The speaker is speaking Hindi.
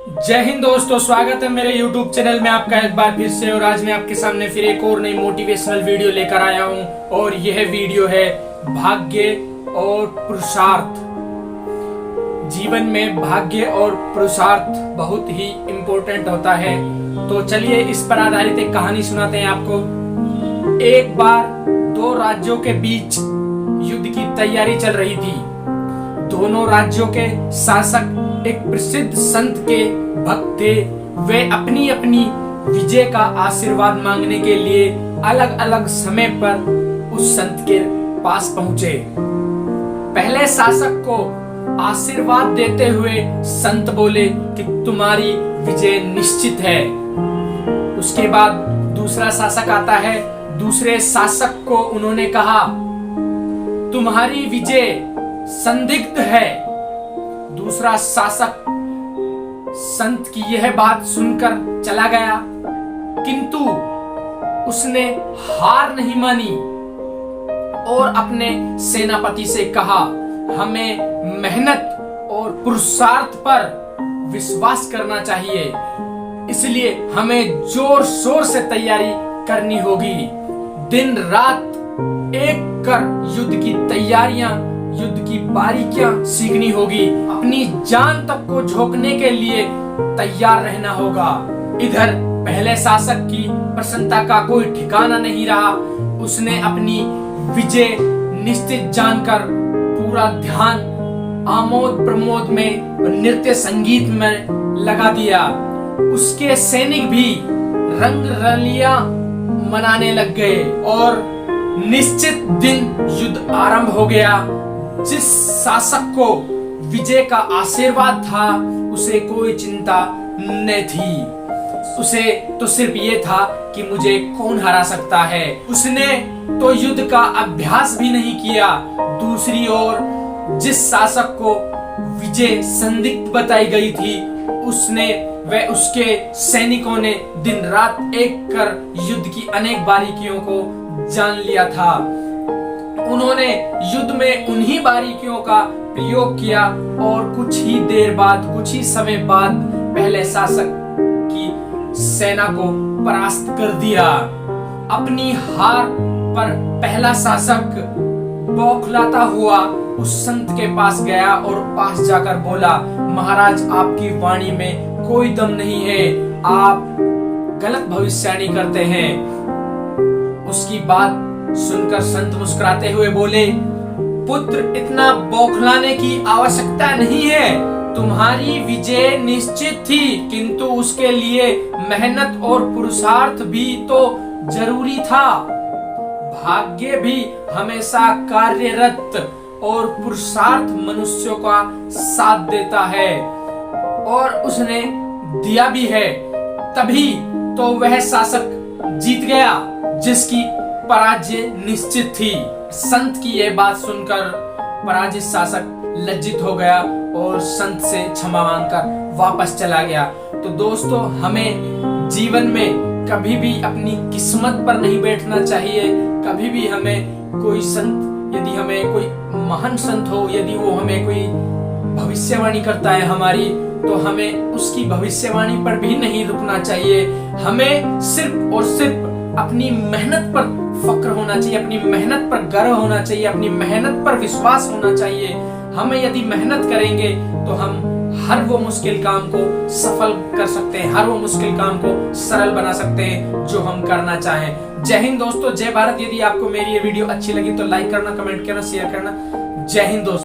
जय हिंद दोस्तों, स्वागत है मेरे YouTube चैनल में आपका एक बार फिर से। और आज मैं आपके सामने फिर एक और नई मोटिवेशनल वीडियो लेकर आया हूं। और यह वीडियो है भाग्य और पुरुषार्थ। जीवन में भाग्य और पुरुषार्थ बहुत ही इम्पोर्टेंट होता है। तो चलिए इस पर आधारित एक कहानी सुनाते हैं आपको। एक बार दो राज्यों के बीच युद्ध की तैयारी चल रही थी। दोनों राज्यों के शासक एक प्रसिद्ध संत के भक्त थे। वे अपनी अपनी विजय का आशीर्वाद मांगने के लिए अलग अलग समय पर उस संत के पास पहुंचे। पहले शासक को आशीर्वाद देते हुए संत बोले कि तुम्हारी विजय निश्चित है। उसके बाद दूसरा शासक आता है। दूसरे शासक को उन्होंने कहा तुम्हारी विजय संदिग्ध है। दूसरा शासक संत की यह बात सुनकर चला गया, किंतु उसने हार नहीं मानी और अपने सेनापति से कहा हमें मेहनत और पुरुषार्थ पर विश्वास करना चाहिए, इसलिए हमें जोर शोर से तैयारी करनी होगी। दिन रात एक कर युद्ध की तैयारियां, युद्ध की बारीकियां सीखनी होगी। अपनी जान तक को झोंकने के लिए तैयार रहना होगा। इधर पहले शासक की प्रसन्नता का कोई ठिकाना नहीं रहा। उसने अपनी विजय निश्चित जानकर पूरा ध्यान आमोद प्रमोद में, नृत्य संगीत में लगा दिया। उसके सैनिक भी रंग रलियां मनाने लग गए और निश्चित दिन युद्ध आरंभ हो गया। जिस शासक को विजय का आशीर्वाद था उसे कोई चिंता न थी। उसे तो सिर्फ ये था कि मुझे कौन हरा सकता है। उसने तो युद्ध का अभ्यास भी नहीं किया। दूसरी ओर जिस शासक को विजय संदिग्ध बताई गई थी, उसने व उसके सैनिकों ने दिन रात एक कर युद्ध की अनेक बारीकियों को जान लिया था। उन्होंने युद्ध में उन्हीं बारीकियों का प्रयोग किया और कुछ ही देर बाद, कुछ ही समय बाद पहले शासक की सेना को परास्त कर दिया। अपनी हार पर पहला शासक बौखलाता हुआ उस संत के पास गया और पास जाकर बोला महाराज, आपकी वाणी में कोई दम नहीं है, आप गलत भविष्यवाणी करते हैं। उसकी बात सुनकर संत मुस्कुराते हुए बोले पुत्र, इतना बौखलाने की आवश्यकता नहीं है। तुम्हारी विजय निश्चित थी, किंतु उसके लिए मेहनत और पुरुषार्थ भी तो जरूरी था। भाग्य भी हमेशा कार्यरत और पुरुषार्थ मनुष्यों का साथ देता है और उसने दिया भी है। तभी तो वह शासक जीत गया जिसकी पराजय निश्चित थी। संत की यह बात सुनकर पराजित शासक लज्जित हो गया और संत से क्षमा मांगकर वापस चला गया। तो दोस्तों, हमें जीवन में कभी भी अपनी किस्मत पर नहीं बैठना चाहिए। कभी भी हमें कोई संत, यदि हमें कोई महान संत हो, यदि वो हमें कोई भविष्यवाणी करता है हमारी, तो हमें उसकी भविष्यवाणी पर भी नहीं रुकना चाहिए। हमें सिर्फ और सिर्फ अपनी मेहनत पर फक्र होना चाहिए, अपनी मेहनत पर गर्व होना चाहिए, अपनी मेहनत पर विश्वास होना चाहिए। हमें यदि मेहनत करेंगे तो हम हर वो मुश्किल काम को सफल कर सकते हैं, हर वो मुश्किल काम को सरल बना सकते हैं जो हम करना चाहें। जय हिंद दोस्तों, जय भारत। यदि आपको मेरी ये वीडियो अच्छी लगी तो लाइक करना, कमेंट करना, शेयर करना। जय हिंद दोस्तों।